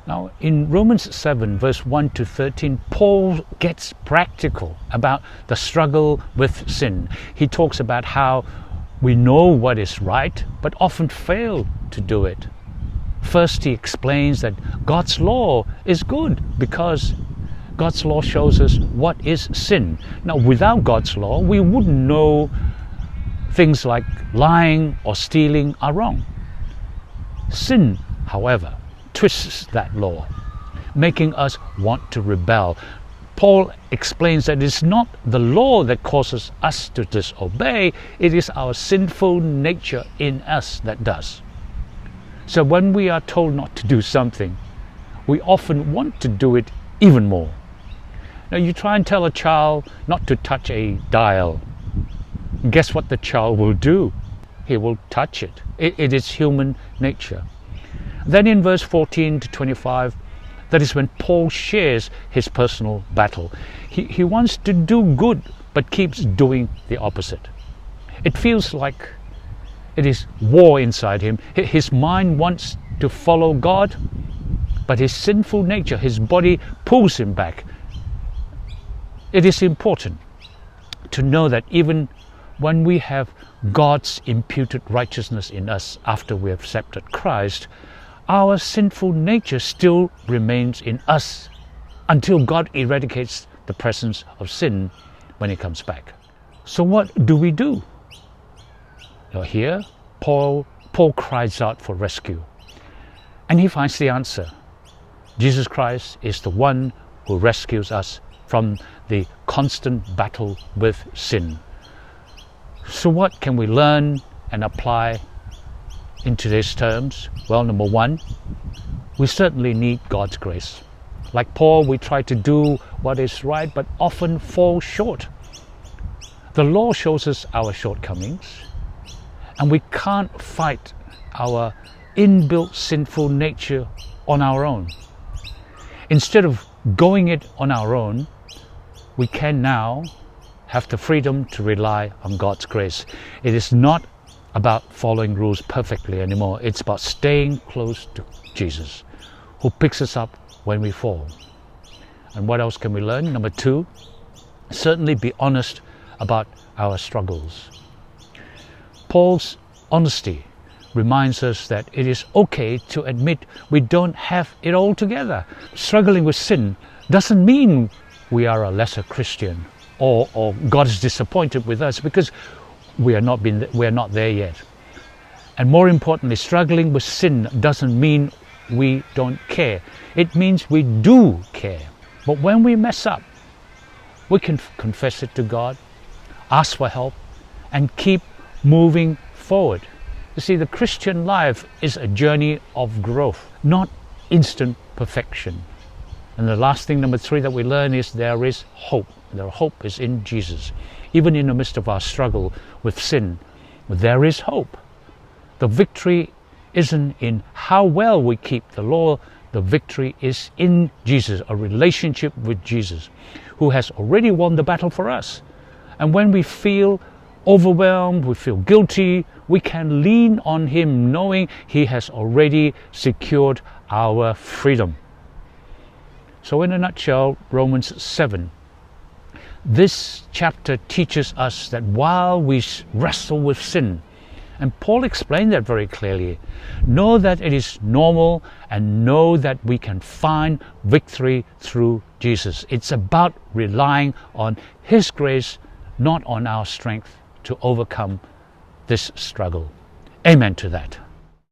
Now, in Romans 7, verse 1 to 13, Paul gets practical about the struggle with sin. He talks about how we know what is right, but often fail to do it. First, he explains that God's law is good because God's law shows us what is sin. Now, without God's law, we wouldn't know things like lying or stealing are wrong. Sin, however, twists that law, making us want to rebel. Paul explains that it's not the law that causes us to disobey, it is our sinful nature in us that does. So when we are told not to do something, we often want to do it even more. Now you try and tell a child not to touch a dial. Guess what the child will do? He will touch it. It is human nature. Then in verse 14 to 25, that is when Paul shares his personal battle. He wants to do good, but keeps doing the opposite. It feels like it is war inside him. His mind wants to follow God, but his sinful nature, his body, pulls him back. It is important to know that even when we have God's imputed righteousness in us after we have accepted Christ, our sinful nature still remains in us until God eradicates the presence of sin when He comes back. So what do we do? Now here, Paul cries out for rescue, and he finds the answer. Jesus Christ is the one who rescues us from the constant battle with sin. So what can we learn and apply in today's terms? Well, number one, we certainly need God's grace. Like Paul, we try to do what is right, but often fall short. The law shows us our shortcomings, and we can't fight our inbuilt sinful nature on our own. Instead of going it on our own, we can now have the freedom to rely on God's grace. It is not about following rules perfectly anymore. It's about staying close to Jesus, who picks us up when we fall. And what else can we learn? Number two, certainly be honest about our struggles. Paul's honesty reminds us that it is okay to admit we don't have it all together. Struggling with sin doesn't mean we are a lesser Christian or God is disappointed with us, because we are not there yet. And more importantly, struggling with sin doesn't mean we don't care. It means we do care. But when we mess up, we can confess it to God, ask for help, and keep moving forward. You see, the Christian life is a journey of growth, not instant perfection. And the last thing, number three, that we learn is there is hope. Their hope is in Jesus. Even in the midst of our struggle with sin, there is hope. The victory isn't in how well we keep the law. The victory is in Jesus, a relationship with Jesus, who has already won the battle for us. And when we feel overwhelmed, we feel guilty, we can lean on Him, knowing He has already secured our freedom. So in a nutshell, Romans 7. This chapter teaches us that while we wrestle with sin, and Paul explained that very clearly, know that it is normal and know that we can find victory through Jesus. It's about relying on His grace, not on our strength, to overcome this struggle. Amen to that.